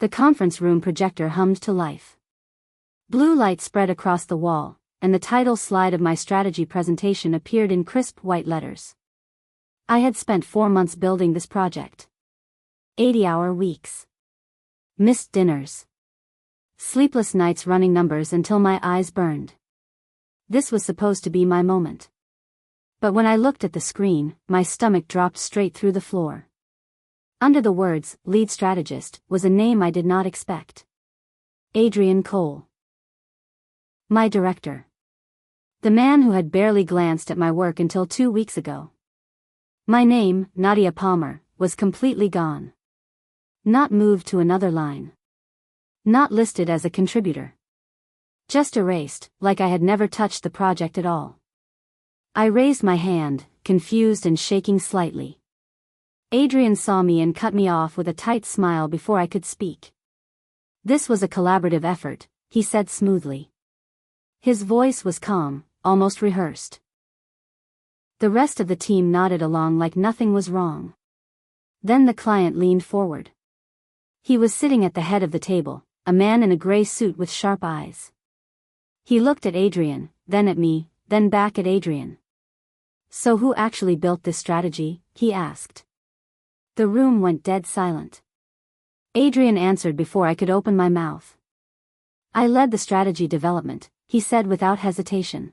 The conference room projector hummed to life. Blue light spread across the wall, and the title slide of my strategy presentation appeared in crisp white letters. I had spent 4 months building this project. 80-hour weeks. Missed dinners. Sleepless nights running numbers until my eyes burned. This was supposed to be my moment. But when I looked at the screen, my stomach dropped straight through the floor. Under the words, lead strategist, was a name I did not expect. Adrian Cole. My director. The man who had barely glanced at my work until 2 weeks ago. My name, Nadia Palmer, was completely gone. Not moved to another line. Not listed as a contributor. Just erased, like I had never touched the project at all. I raised my hand, confused and shaking slightly. Adrian saw me and cut me off with a tight smile before I could speak. This was a collaborative effort, he said smoothly. His voice was calm, almost rehearsed. The rest of the team nodded along like nothing was wrong. Then the client leaned forward. He was sitting at the head of the table, a man in a gray suit with sharp eyes. He looked at Adrian, then at me, then back at Adrian. So who actually built this strategy? He asked. The room went dead silent. Adrian answered before I could open my mouth. I led the strategy development, he said without hesitation.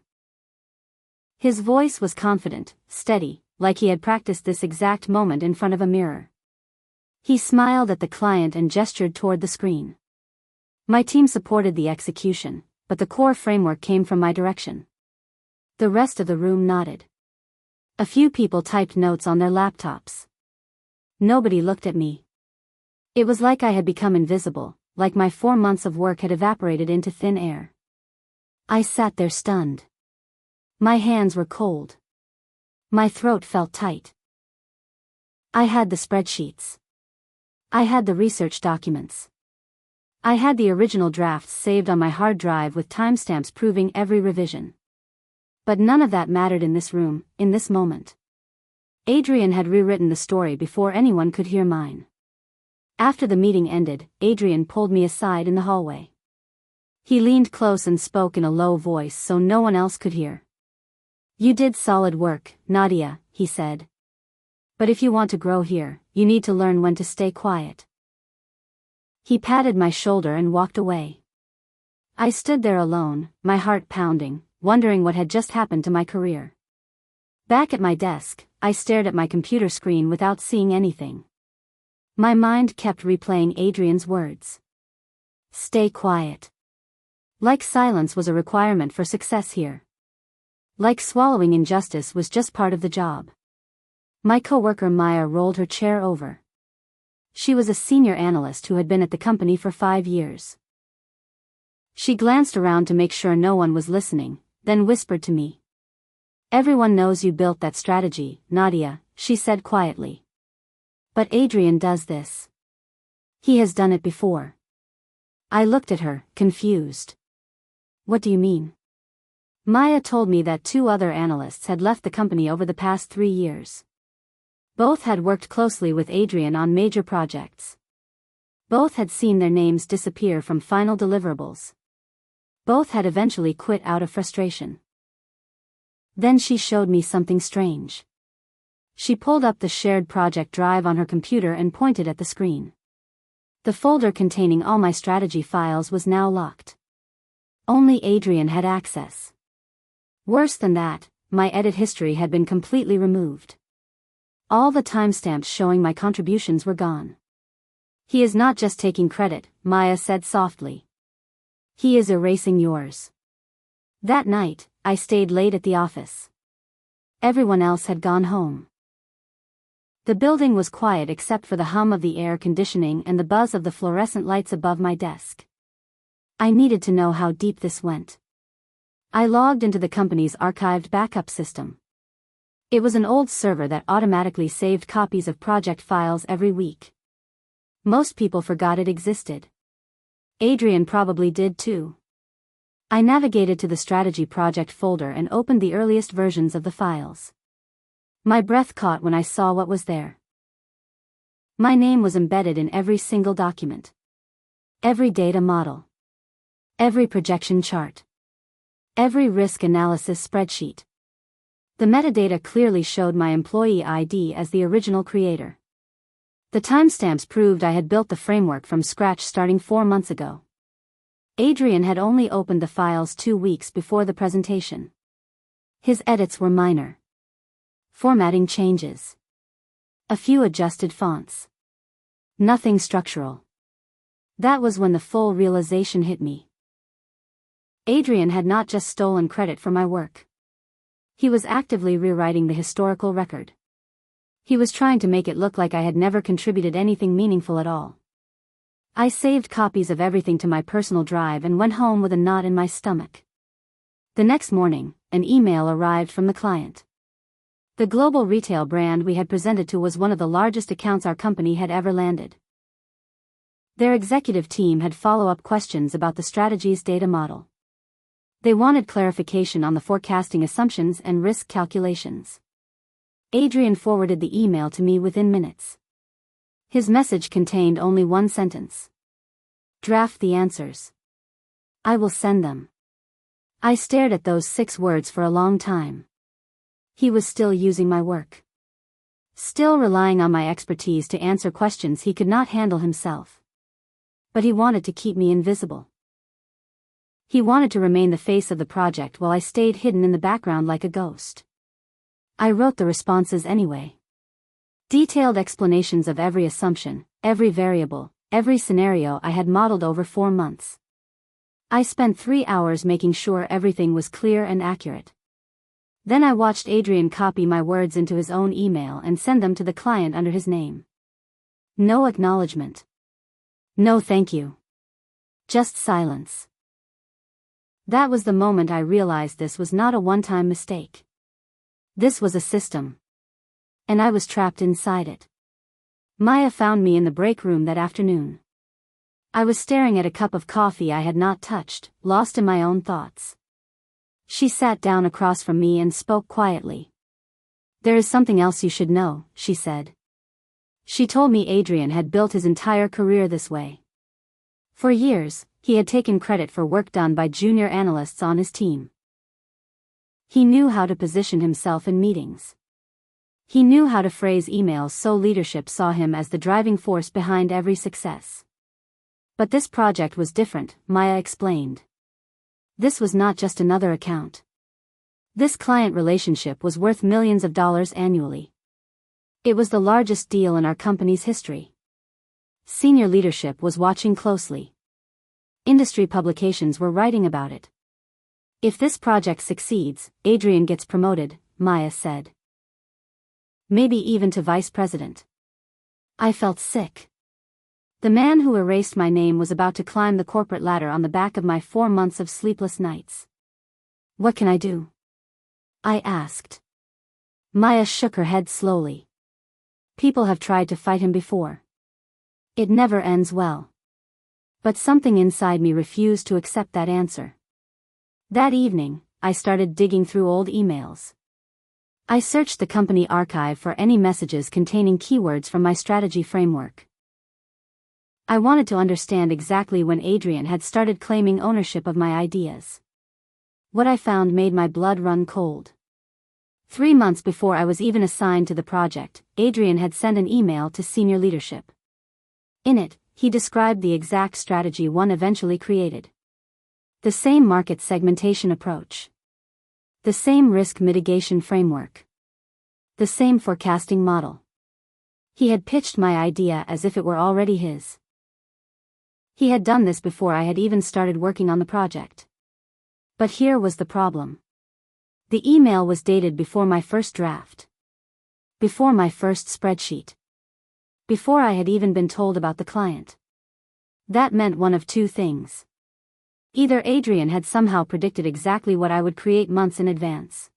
His voice was confident, steady, like he had practiced this exact moment in front of a mirror. He smiled at the client and gestured toward the screen. My team supported the execution, but the core framework came from my direction. The rest of the room nodded. A few people typed notes on their laptops. Nobody looked at me. It was like I had become invisible, like my 4 months of work had evaporated into thin air. I sat there stunned. My hands were cold. My throat felt tight. I had the spreadsheets. I had the research documents. I had the original drafts saved on my hard drive with timestamps proving every revision. But none of that mattered in this room, in this moment. Adrian had rewritten the story before anyone could hear mine. After the meeting ended, Adrian pulled me aside in the hallway. He leaned close and spoke in a low voice so no one else could hear. You did solid work, Nadia, he said. But if you want to grow here, you need to learn when to stay quiet. He patted my shoulder and walked away. I stood there alone, my heart pounding, wondering what had just happened to my career. Back at my desk, I stared at my computer screen without seeing anything. My mind kept replaying Adrian's words. Stay quiet. Like silence was a requirement for success here. Like swallowing injustice was just part of the job. My coworker Maya rolled her chair over. She was a senior analyst who had been at the company for 5 years. She glanced around to make sure no one was listening, then whispered to me. Everyone knows you built that strategy, Nadia, she said quietly. But Adrian does this. He has done it before. I looked at her, confused. What do you mean? Maya told me that 2 other analysts had left the company over the past 3 years. Both had worked closely with Adrian on major projects. Both had seen their names disappear from final deliverables. Both had eventually quit out of frustration. Then she showed me something strange. She pulled up the shared project drive on her computer and pointed at the screen. The folder containing all my strategy files was now locked. Only Adrian had access. Worse than that, my edit history had been completely removed. All the timestamps showing my contributions were gone. He is not just taking credit, Maya said softly. He is erasing yours. That night, I stayed late at the office. Everyone else had gone home. The building was quiet except for the hum of the air conditioning and the buzz of the fluorescent lights above my desk. I needed to know how deep this went. I logged into the company's archived backup system. It was an old server that automatically saved copies of project files every week. Most people forgot it existed. Adrian probably did too. I navigated to the strategy project folder and opened the earliest versions of the files. My breath caught when I saw what was there. My name was embedded in every single document. Every data model. Every projection chart. Every risk analysis spreadsheet. The metadata clearly showed my employee ID as the original creator. The timestamps proved I had built the framework from scratch starting 4 months ago. Adrian had only opened the files 2 weeks before the presentation. His edits were minor. Formatting changes. A few adjusted fonts. Nothing structural. That was when the full realization hit me. Adrian had not just stolen credit for my work. He was actively rewriting the historical record. He was trying to make it look like I had never contributed anything meaningful at all. I saved copies of everything to my personal drive and went home with a knot in my stomach. The next morning, an email arrived from the client. The global retail brand we had presented to was one of the largest accounts our company had ever landed. Their executive team had follow-up questions about the strategy's data model. They wanted clarification on the forecasting assumptions and risk calculations. Adrian forwarded the email to me within minutes. His message contained only one sentence. Draft the answers. I will send them. I stared at those 6 words for a long time. He was still using my work. Still relying on my expertise to answer questions he could not handle himself. But he wanted to keep me invisible. He wanted to remain the face of the project while I stayed hidden in the background like a ghost. I wrote the responses anyway. Detailed explanations of every assumption, every variable, every scenario I had modeled over 4 months. I spent 3 hours making sure everything was clear and accurate. Then I watched Adrian copy my words into his own email and send them to the client under his name. No acknowledgement. No thank you. Just silence. That was the moment I realized this was not a one-time mistake. This was a system. And I was trapped inside it. Maya found me in the break room that afternoon. I was staring at a cup of coffee I had not touched, lost in my own thoughts. She sat down across from me and spoke quietly. There is something else you should know, she said. She told me Adrian had built his entire career this way. For years, he had taken credit for work done by junior analysts on his team. He knew how to position himself in meetings. He knew how to phrase emails so leadership saw him as the driving force behind every success. But this project was different, Maya explained. This was not just another account. This client relationship was worth millions of dollars annually. It was the largest deal in our company's history. Senior leadership was watching closely. Industry publications were writing about it. If this project succeeds, Adrian gets promoted, Maya said. Maybe even to vice president. I felt sick. The man who erased my name was about to climb the corporate ladder on the back of my 4 months of sleepless nights. What can I do? I asked. Maya shook her head slowly. People have tried to fight him before. It never ends well. But something inside me refused to accept that answer. That evening, I started digging through old emails. I searched the company archive for any messages containing keywords from my strategy framework. I wanted to understand exactly when Adrian had started claiming ownership of my ideas. What I found made my blood run cold. 3 months before I was even assigned to the project, Adrian had sent an email to senior leadership. In it, he described the exact strategy one eventually created. The same market segmentation approach. The same risk mitigation framework. The same forecasting model. He had pitched my idea as if it were already his. He had done this before I had even started working on the project. But here was the problem. The email was dated before my first draft. Before my first spreadsheet. Before I had even been told about the client. That meant one of 2 things. Either Adrian had somehow predicted exactly what I would create months in advance.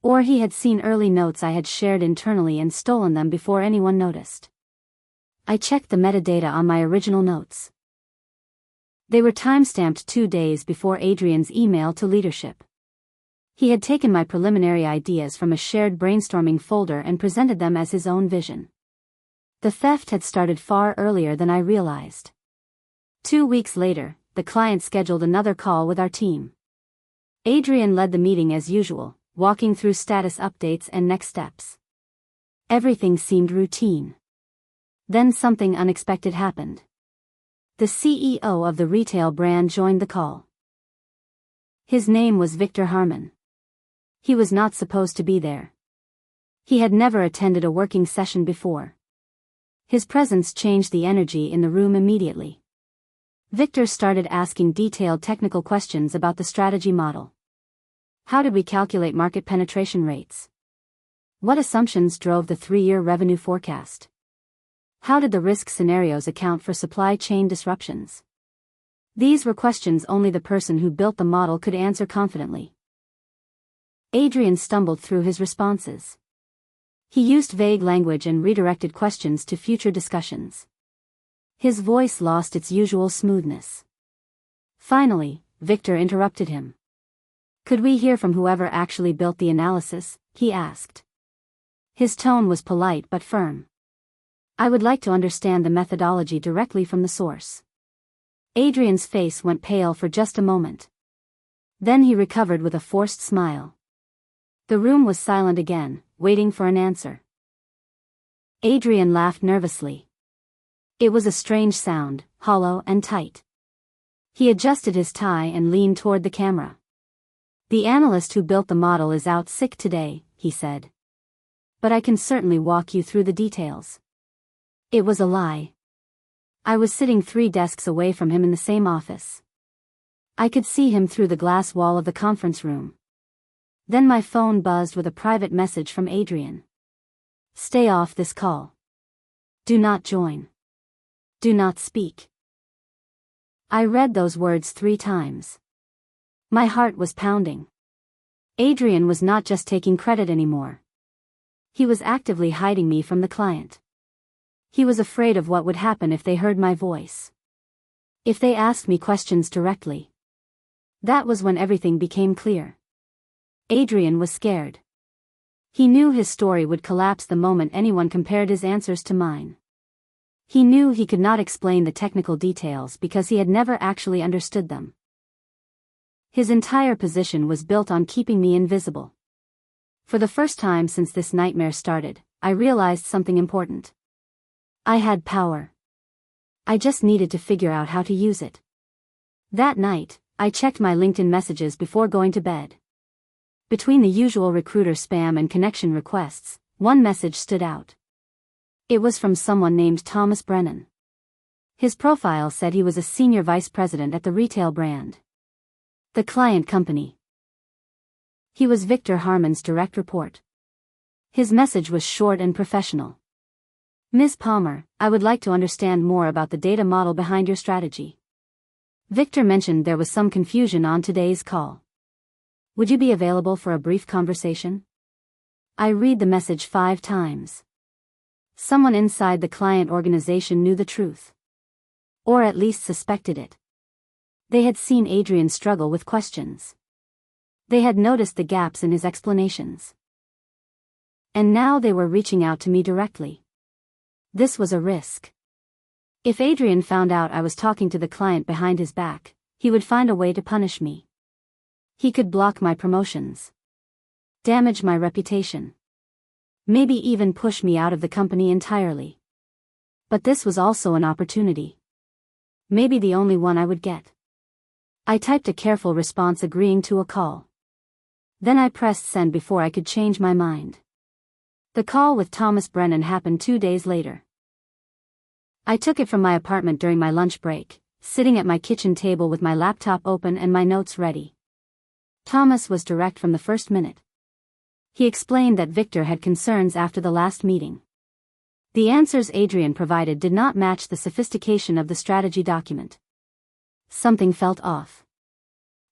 Or he had seen early notes I had shared internally and stolen them before anyone noticed. I checked the metadata on my original notes. They were timestamped 2 days before Adrian's email to leadership. He had taken my preliminary ideas from a shared brainstorming folder and presented them as his own vision. The theft had started far earlier than I realized. 2 weeks later, the client scheduled another call with our team. Adrian led the meeting as usual, walking through status updates and next steps. Everything seemed routine. Then something unexpected happened. The CEO of the retail brand joined the call. His name was Victor Harmon. He was not supposed to be there. He had never attended a working session before. His presence changed the energy in the room immediately. Victor started asking detailed technical questions about the strategy model. How did we calculate market penetration rates? What assumptions drove the 3-year revenue forecast? How did the risk scenarios account for supply chain disruptions? These were questions only the person who built the model could answer confidently. Adrian stumbled through his responses. He used vague language and redirected questions to future discussions. His voice lost its usual smoothness. Finally, Victor interrupted him. Could we hear from whoever actually built the analysis? He asked. His tone was polite but firm. I would like to understand the methodology directly from the source. Adrian's face went pale for just a moment. Then he recovered with a forced smile. The room was silent again, waiting for an answer. Adrian laughed nervously. It was a strange sound, hollow and tight. He adjusted his tie and leaned toward the camera. The analyst who built the model is out sick today, he said. But I can certainly walk you through the details. It was a lie. I was sitting 3 desks away from him in the same office. I could see him through the glass wall of the conference room. Then my phone buzzed with a private message from Adrian. Stay off this call. Do not join. Do not speak. I read those words 3 times. My heart was pounding. Adrian was not just taking credit anymore. He was actively hiding me from the client. He was afraid of what would happen if they heard my voice. If they asked me questions directly. That was when everything became clear. Adrian was scared. He knew his story would collapse the moment anyone compared his answers to mine. He knew he could not explain the technical details because he had never actually understood them. His entire position was built on keeping me invisible. For the first time since this nightmare started, I realized something important. I had power. I just needed to figure out how to use it. That night, I checked my LinkedIn messages before going to bed. Between the usual recruiter spam and connection requests, one message stood out. It was from someone named Thomas Brennan. His profile said he was a senior vice president at the retail brand. The client company. He was Victor Harmon's direct report. His message was short and professional. Ms. Palmer, I would like to understand more about the data model behind your strategy. Victor mentioned there was some confusion on today's call. Would you be available for a brief conversation? I read the message 5 times. Someone inside the client organization knew the truth. Or at least suspected it. They had seen Adrian struggle with questions. They had noticed the gaps in his explanations. And now they were reaching out to me directly. This was a risk. If Adrian found out I was talking to the client behind his back, he would find a way to punish me. He could block my promotions. Damage my reputation. Maybe even push me out of the company entirely. But this was also an opportunity. Maybe the only one I would get. I typed a careful response agreeing to a call. Then I pressed send before I could change my mind. The call with Thomas Brennan happened 2 days later. I took it from my apartment during my lunch break, sitting at my kitchen table with my laptop open and my notes ready. Thomas was direct from the first minute. He explained that Victor had concerns after the last meeting. The answers Adrian provided did not match the sophistication of the strategy document. Something felt off.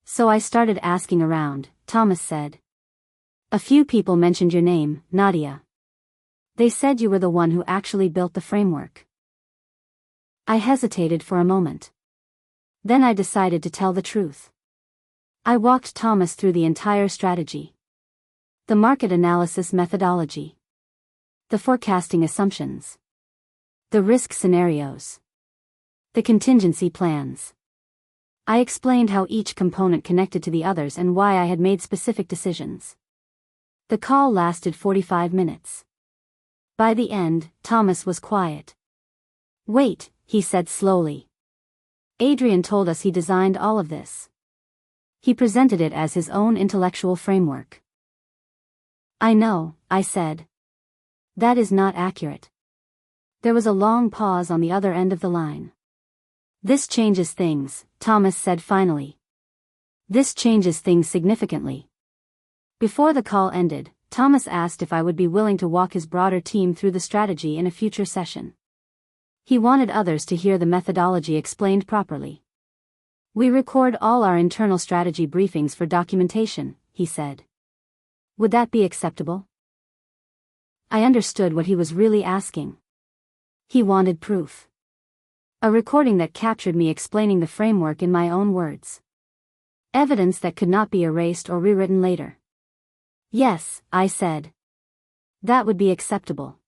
So I started asking around, Thomas said. A few people mentioned your name, Nadia. They said you were the one who actually built the framework. I hesitated for a moment. Then I decided to tell the truth. I walked Thomas through the entire strategy. The market analysis methodology. The forecasting assumptions. The risk scenarios. The contingency plans. I explained how each component connected to the others and why I had made specific decisions. The call lasted 45 minutes. By the end, Thomas was quiet. "Wait," he said slowly. "Adrian told us he designed all of this. He presented it as his own intellectual framework." "I know," I said. "That is not accurate." There was a long pause on the other end of the line. "This changes things," Thomas said finally. "This changes things significantly." Before the call ended, Thomas asked if I would be willing to walk his broader team through the strategy in a future session. He wanted others to hear the methodology explained properly. "We record all our internal strategy briefings for documentation," he said. "Would that be acceptable?" I understood what he was really asking. He wanted proof. A recording that captured me explaining the framework in my own words. Evidence that could not be erased or rewritten later. "Yes," I said. "That would be acceptable."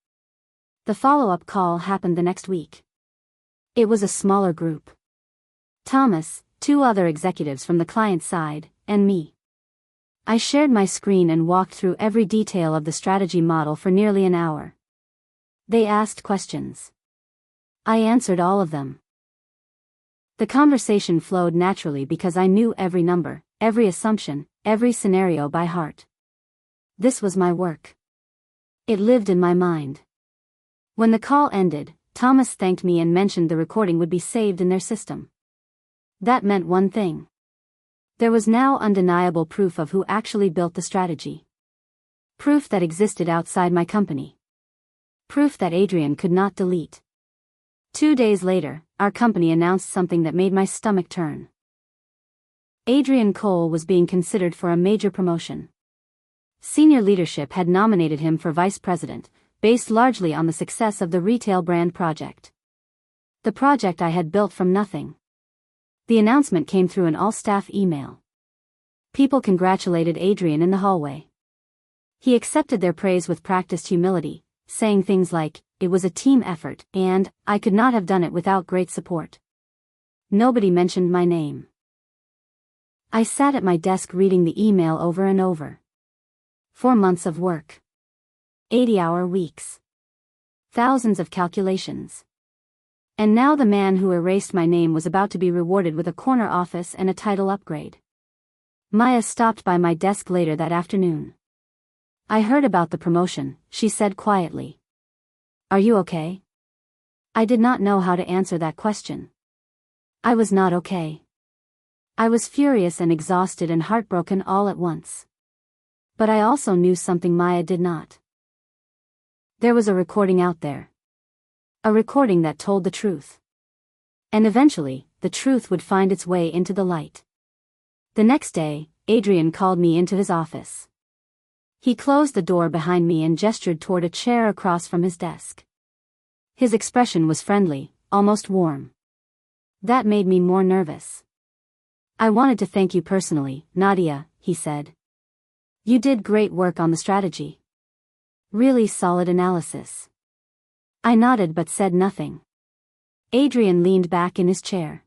The follow-up call happened the next week. It was a smaller group. Thomas, 2 other executives from the client side, and me. I shared my screen and walked through every detail of the strategy model for nearly an hour. They asked questions. I answered all of them. The conversation flowed naturally because I knew every number, every assumption, every scenario by heart. This was my work. It lived in my mind. When the call ended, Thomas thanked me and mentioned the recording would be saved in their system. That meant one thing. There was now undeniable proof of who actually built the strategy. Proof that existed outside my company. Proof that Adrian could not delete. 2 days later, our company announced something that made my stomach turn. Adrian Cole was being considered for a major promotion. Senior leadership had nominated him for vice president, based largely on the success of the retail brand project. The project I had built from nothing. The announcement came through an all-staff email. People congratulated Adrian in the hallway. He accepted their praise with practiced humility, saying things like, "It was a team effort," and "I could not have done it without great support." Nobody mentioned my name. I sat at my desk reading the email over and over. 4 months of work. 80-hour weeks. Thousands of calculations. And now the man who erased my name was about to be rewarded with a corner office and a title upgrade. Maya stopped by my desk later that afternoon. "I heard about the promotion," she said quietly. "Are you okay?" I did not know how to answer that question. I was not okay. I was furious and exhausted and heartbroken all at once. But I also knew something Maya did not. There was a recording out there. A recording that told the truth. And eventually, the truth would find its way into the light. The next day, Adrian called me into his office. He closed the door behind me and gestured toward a chair across from his desk. His expression was friendly, almost warm. That made me more nervous. "I wanted to thank you personally, Nadia," he said. "You did great work on the strategy. Really solid analysis." I nodded but said nothing. Adrian leaned back in his chair.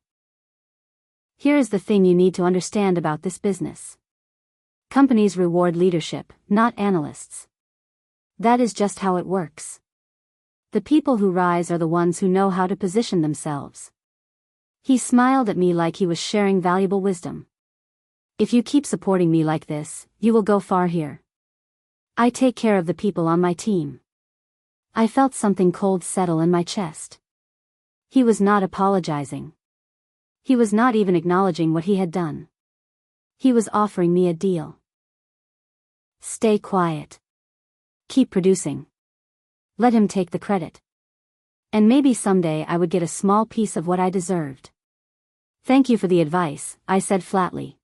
"Here is the thing you need to understand about this business. Companies reward leadership, not analysts. That is just how it works. The people who rise are the ones who know how to position themselves." He smiled at me like he was sharing valuable wisdom. "If you keep supporting me like this, you will go far here. I take care of the people on my team." I felt something cold settle in my chest. He was not apologizing. He was not even acknowledging what he had done. He was offering me a deal. Stay quiet. Keep producing. Let him take the credit. And maybe someday I would get a small piece of what I deserved. "Thank you for the advice," I said flatly.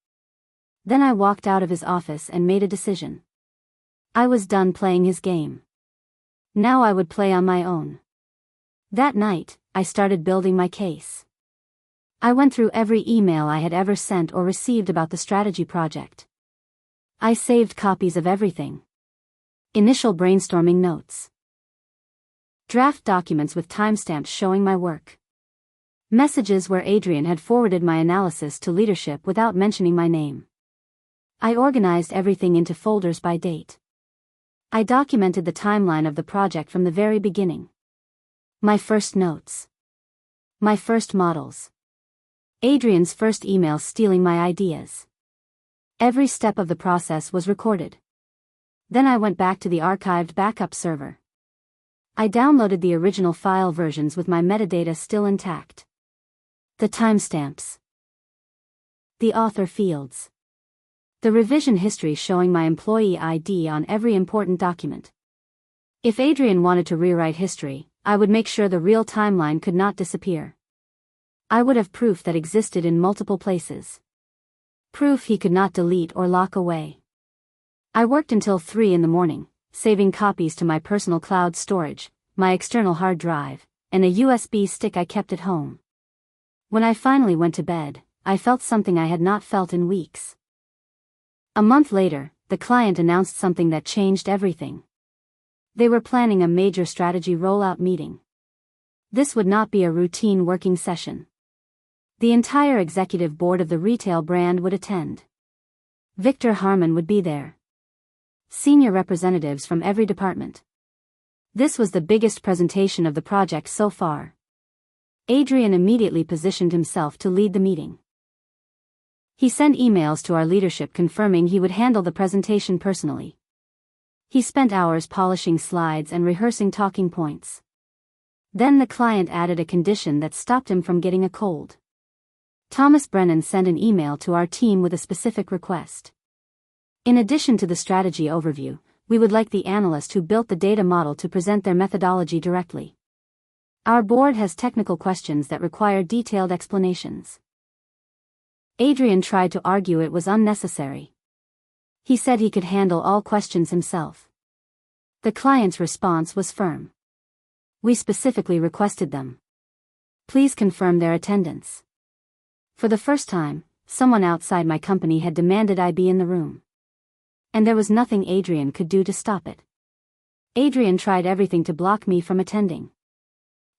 Then I walked out of his office and made a decision. I was done playing his game. Now I would play on my own. That night, I started building my case. I went through every email I had ever sent or received about the strategy project. I saved copies of everything. Initial brainstorming notes. Draft documents with timestamps showing my work. Messages where Adrian had forwarded my analysis to leadership without mentioning my name. I organized everything into folders by date. I documented the timeline of the project from the very beginning. My first notes. My first models. Adrian's first email stealing my ideas. Every step of the process was recorded. Then I went back to the archived backup server. I downloaded the original file versions with my metadata still intact. The timestamps. The author fields. The revision history showing my employee ID on every important document. If Adrian wanted to rewrite history, I would make sure the real timeline could not disappear. I would have proof that existed in multiple places. Proof he could not delete or lock away. I worked until 3 in the morning, saving copies to my personal cloud storage, my external hard drive, and a USB stick I kept at home. When I finally went to bed, I felt something I had not felt in weeks. A month later, the client announced something that changed everything. They were planning a major strategy rollout meeting. This would not be a routine working session. The entire executive board of the retail brand would attend. Victor Harmon would be there. Senior representatives from every department. This was the biggest presentation of the project so far. Adrian immediately positioned himself to lead the meeting. He sent emails to our leadership confirming he would handle the presentation personally. He spent hours polishing slides and rehearsing talking points. Then the client added a condition that stopped him from getting a cold. Thomas Brennan sent an email to our team with a specific request. In addition to the strategy overview, we would like the analyst who built the data model to present their methodology directly. Our board has technical questions that require detailed explanations. Adrian tried to argue it was unnecessary. He said he could handle all questions himself. The client's response was firm. We specifically requested them. Please confirm their attendance. For the first time, someone outside my company had demanded I be in the room. And there was nothing Adrian could do to stop it. Adrian tried everything to block me from attending.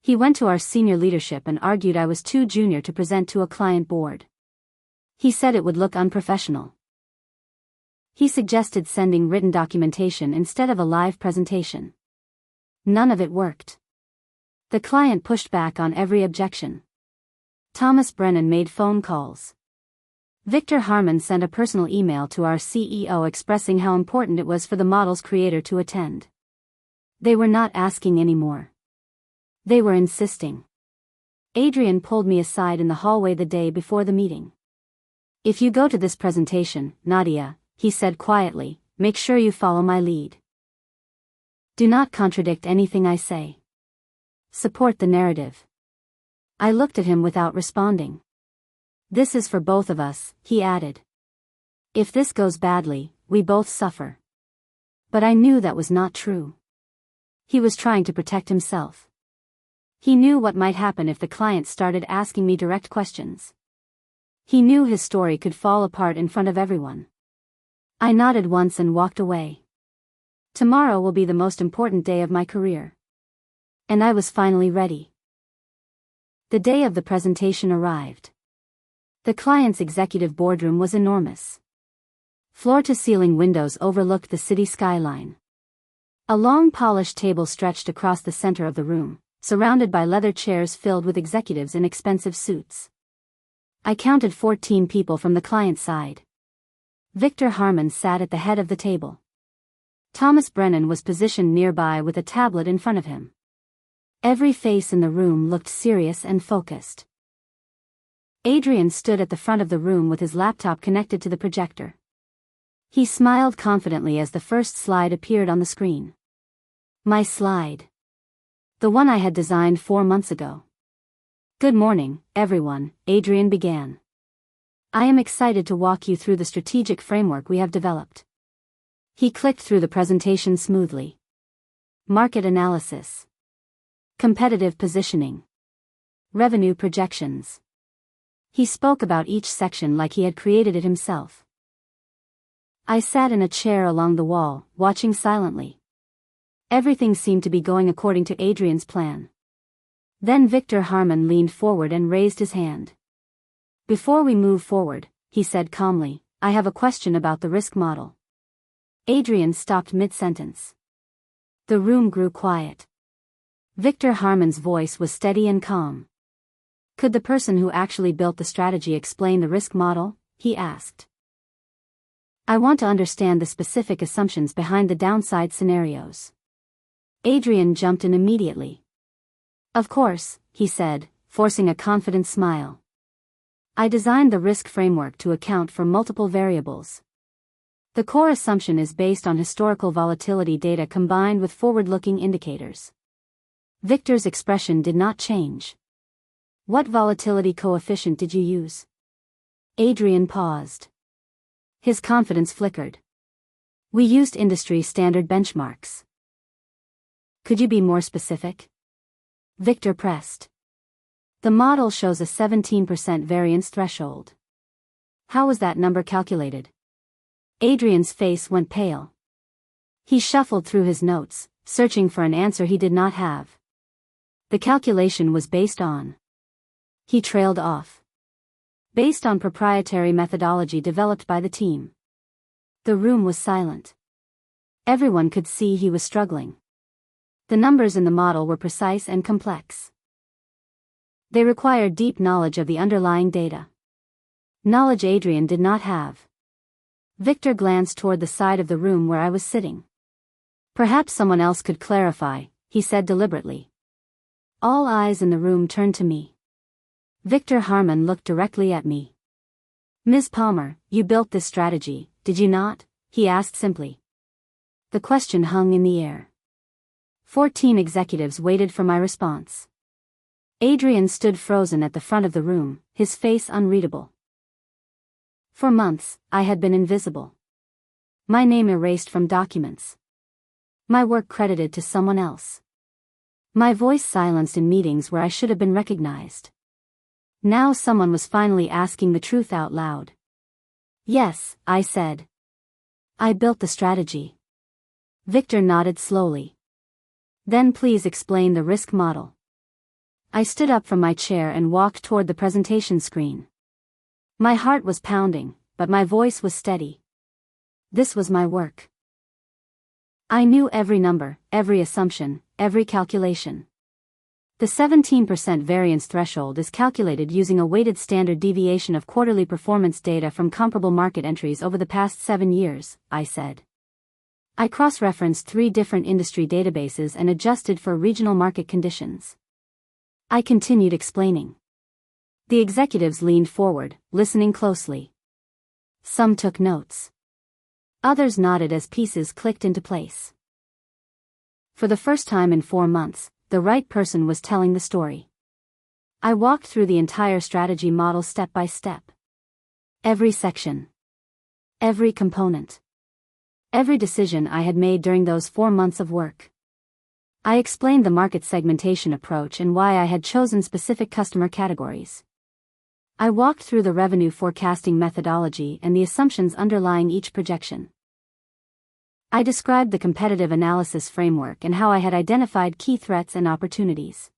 He went to our senior leadership and argued I was too junior to present to a client board. He said it would look unprofessional. He suggested sending written documentation instead of a live presentation. None of it worked. The client pushed back on every objection. Thomas Brennan made phone calls. Victor Harmon sent a personal email to our CEO expressing how important it was for the model's creator to attend. They were not asking anymore. They were insisting. Adrian pulled me aside in the hallway the day before the meeting. If you go to this presentation, Nadia, he said quietly, make sure you follow my lead. Do not contradict anything I say. Support the narrative. I looked at him without responding. This is for both of us, he added. If this goes badly, we both suffer. But I knew that was not true. He was trying to protect himself. He knew what might happen if the client started asking me direct questions. He knew his story could fall apart in front of everyone. I nodded once and walked away. Tomorrow will be the most important day of my career. And I was finally ready. The day of the presentation arrived. The client's executive boardroom was enormous. Floor-to-ceiling windows overlooked the city skyline. A long polished table stretched across the center of the room, surrounded by leather chairs filled with executives in expensive suits. I counted 14 people from the client side. Victor Harmon sat at the head of the table. Thomas Brennan was positioned nearby with a tablet in front of him. Every face in the room looked serious and focused. Adrian stood at the front of the room with his laptop connected to the projector. He smiled confidently as the first slide appeared on the screen. My slide. The one I had designed 4 months ago. Good morning, everyone, Adrian began. I am excited to walk you through the strategic framework we have developed. He clicked through the presentation smoothly. Market analysis. Competitive positioning. Revenue projections. He spoke about each section like he had created it himself. I sat in a chair along the wall, watching silently. Everything seemed to be going according to Adrian's plan. Then Victor Harmon leaned forward and raised his hand. Before we move forward, he said calmly, I have a question about the risk model. Adrian stopped mid-sentence. The room grew quiet. Victor Harmon's voice was steady and calm. Could the person who actually built the strategy explain the risk model? He asked. I want to understand the specific assumptions behind the downside scenarios. Adrian jumped in immediately. Of course, he said, forcing a confident smile. I designed the risk framework to account for multiple variables. The core assumption is based on historical volatility data combined with forward-looking indicators. Victor's expression did not change. What volatility coefficient did you use? Adrian paused. His confidence flickered. We used industry-standard benchmarks. Could you be more specific? Victor pressed. The model shows a 17% variance threshold. How was that number calculated? Adrian's face went pale. He shuffled through his notes, searching for an answer he did not have. The calculation was based on. He trailed off. Based on proprietary methodology developed by the team. The room was silent. Everyone could see he was struggling. The numbers in the model were precise and complex. They required deep knowledge of the underlying data. Knowledge Adrian did not have. Victor glanced toward the side of the room where I was sitting. Perhaps someone else could clarify, he said deliberately. All eyes in the room turned to me. Victor Harmon looked directly at me. Ms. Palmer, you built this strategy, did you not? He asked simply. The question hung in the air. 14 executives waited for my response. Adrian stood frozen at the front of the room, his face unreadable. For months, I had been invisible. My name erased from documents. My work credited to someone else. My voice silenced in meetings where I should have been recognized. Now someone was finally asking the truth out loud. Yes, I said. I built the strategy. Victor nodded slowly. Then please explain the risk model. I stood up from my chair and walked toward the presentation screen. My heart was pounding, but my voice was steady. This was my work. I knew every number, every assumption, every calculation. The 17% variance threshold is calculated using a weighted standard deviation of quarterly performance data from comparable market entries over the past 7 years, I said. I cross-referenced 3 different industry databases and adjusted for regional market conditions. I continued explaining. The executives leaned forward, listening closely. Some took notes. Others nodded as pieces clicked into place. For the first time in 4 months, the right person was telling the story. I walked through the entire strategy model step by step. Every section. Every component. Every decision I had made during those 4 months of work. I explained the market segmentation approach and why I had chosen specific customer categories. I walked through the revenue forecasting methodology and the assumptions underlying each projection. I described the competitive analysis framework and how I had identified key threats and opportunities.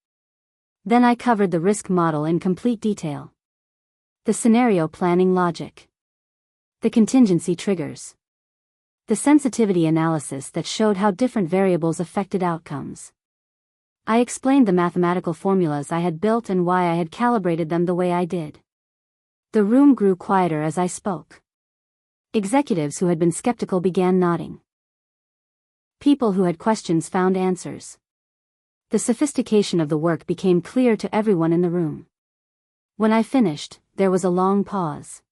Then I covered the risk model in complete detail. The scenario planning logic. The contingency triggers. The sensitivity analysis that showed how different variables affected outcomes. I explained the mathematical formulas I had built and why I had calibrated them the way I did. The room grew quieter as I spoke. Executives who had been skeptical began nodding. People who had questions found answers. The sophistication of the work became clear to everyone in the room. When I finished, there was a long pause.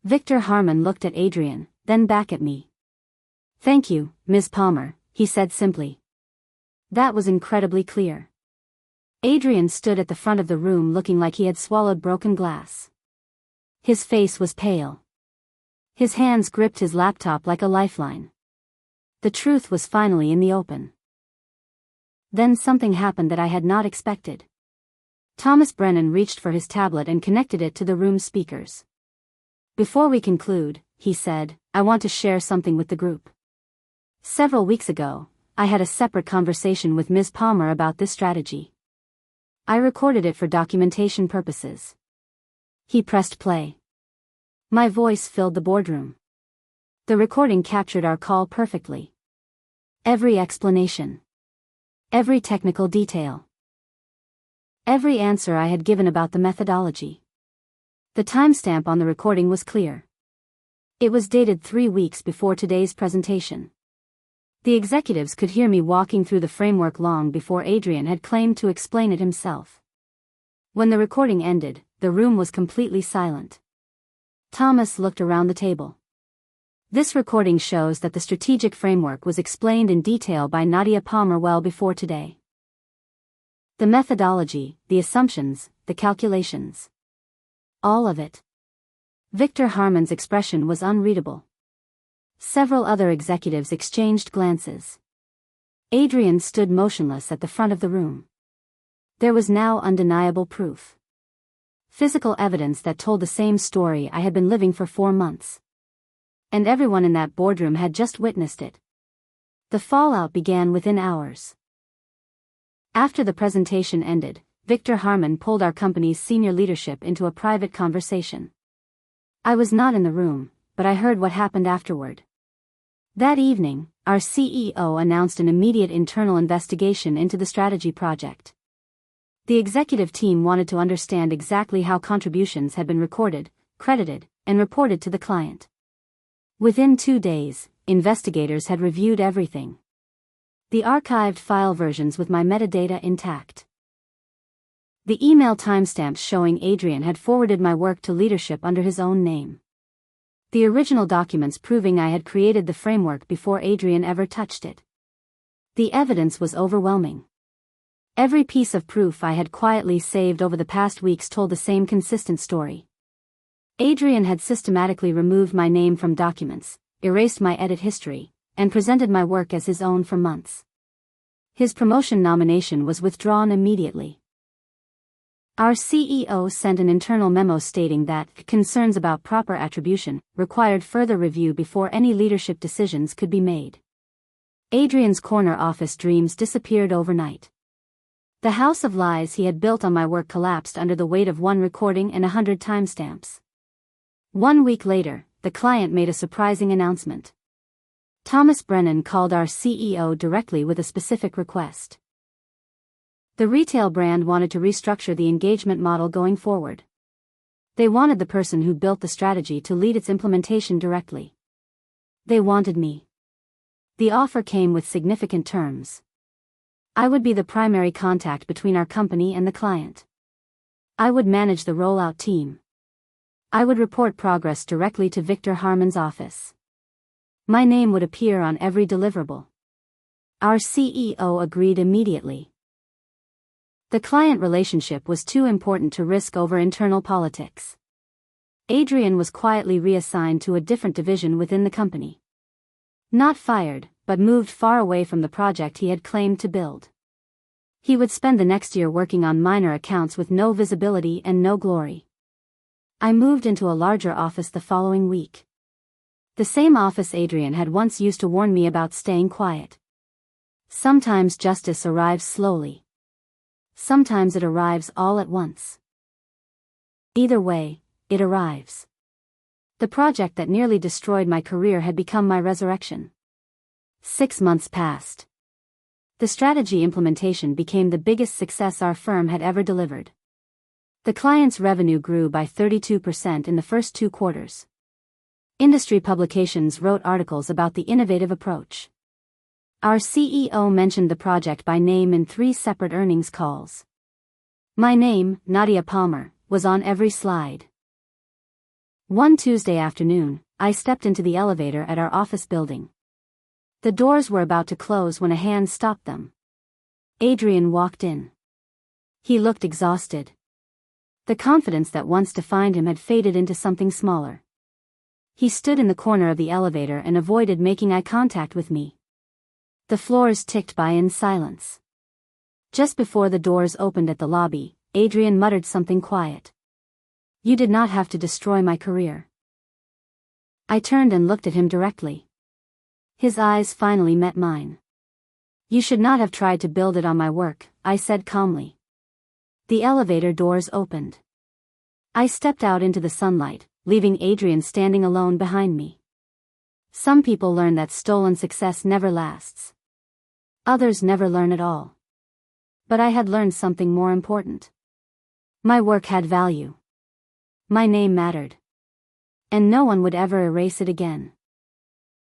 Victor Harmon looked at Adrian, then back at me. Thank you, Ms. Palmer, he said simply. That was incredibly clear. Adrian stood at the front of the room looking like he had swallowed broken glass. His face was pale. His hands gripped his laptop like a lifeline. The truth was finally in the open. Then something happened that I had not expected. Thomas Brennan reached for his tablet and connected it to the room's speakers. Before we conclude, he said, I want to share something with the group. Several weeks ago, I had a separate conversation with Ms. Palmer about this strategy. I recorded it for documentation purposes. He pressed play. My voice filled the boardroom. The recording captured our call perfectly. Every explanation. Every technical detail. Every answer I had given about the methodology. The timestamp on the recording was clear. It was dated 3 weeks before today's presentation. The executives could hear me walking through the framework long before Adrian had claimed to explain it himself. When the recording ended, the room was completely silent. Thomas looked around the table. This recording shows that the strategic framework was explained in detail by Nadia Palmer well before today. The methodology, the assumptions, the calculations. All of it. Victor Harmon's expression was unreadable. Several other executives exchanged glances. Adrian stood motionless at the front of the room. There was now undeniable proof. Physical evidence that told the same story I had been living for 4 months. And everyone in that boardroom had just witnessed it. The fallout began within hours. After the presentation ended, Victor Harmon pulled our company's senior leadership into a private conversation. I was not in the room, but I heard what happened afterward. That evening, our CEO announced an immediate internal investigation into the strategy project. The executive team wanted to understand exactly how contributions had been recorded, credited, and reported to the client. Within 2 days, investigators had reviewed everything. The archived file versions with my metadata intact. The email timestamps showing Adrian had forwarded my work to leadership under his own name. The original documents proving I had created the framework before Adrian ever touched it. The evidence was overwhelming. Every piece of proof I had quietly saved over the past weeks told the same consistent story. Adrian had systematically removed my name from documents, erased my edit history, and presented my work as his own for months. His promotion nomination was withdrawn immediately. Our CEO sent an internal memo stating that concerns about proper attribution required further review before any leadership decisions could be made. Adrian's corner office dreams disappeared overnight. The house of lies he had built on my work collapsed under the weight of 1 recording and 100 timestamps. 1 week later, the client made a surprising announcement. Thomas Brennan called our CEO directly with a specific request. The retail brand wanted to restructure the engagement model going forward. They wanted the person who built the strategy to lead its implementation directly. They wanted me. The offer came with significant terms. I would be the primary contact between our company and the client. I would manage the rollout team. I would report progress directly to Victor Harmon's office. My name would appear on every deliverable. Our CEO agreed immediately. The client relationship was too important to risk over internal politics. Adrian was quietly reassigned to a different division within the company. Not fired, but moved far away from the project he had claimed to build. He would spend the next year working on minor accounts with no visibility and no glory. I moved into a larger office the following week. The same office Adrian had once used to warn me about staying quiet. Sometimes justice arrives slowly. Sometimes it arrives all at once. Either way, it arrives. The project that nearly destroyed my career had become my resurrection. 6 months passed. The strategy implementation became the biggest success our firm had ever delivered. The client's revenue grew by 32% in the first 2 quarters. Industry publications wrote articles about the innovative approach. Our CEO mentioned the project by name in 3 separate earnings calls. My name, Nadia Palmer, was on every slide. One Tuesday afternoon, I stepped into the elevator at our office building. The doors were about to close when a hand stopped them. Adrian walked in. He looked exhausted. The confidence that once defined him had faded into something smaller. He stood in the corner of the elevator and avoided making eye contact with me. The floors ticked by in silence. Just before the doors opened at the lobby, Adrian muttered something quiet. "You did not have to destroy my career." I turned and looked at him directly. His eyes finally met mine. "You should not have tried to build it on my work," I said calmly. The elevator doors opened. I stepped out into the sunlight, leaving Adrian standing alone behind me. Some people learn that stolen success never lasts. Others never learn at all. But I had learned something more important. My work had value. My name mattered. And no one would ever erase it again.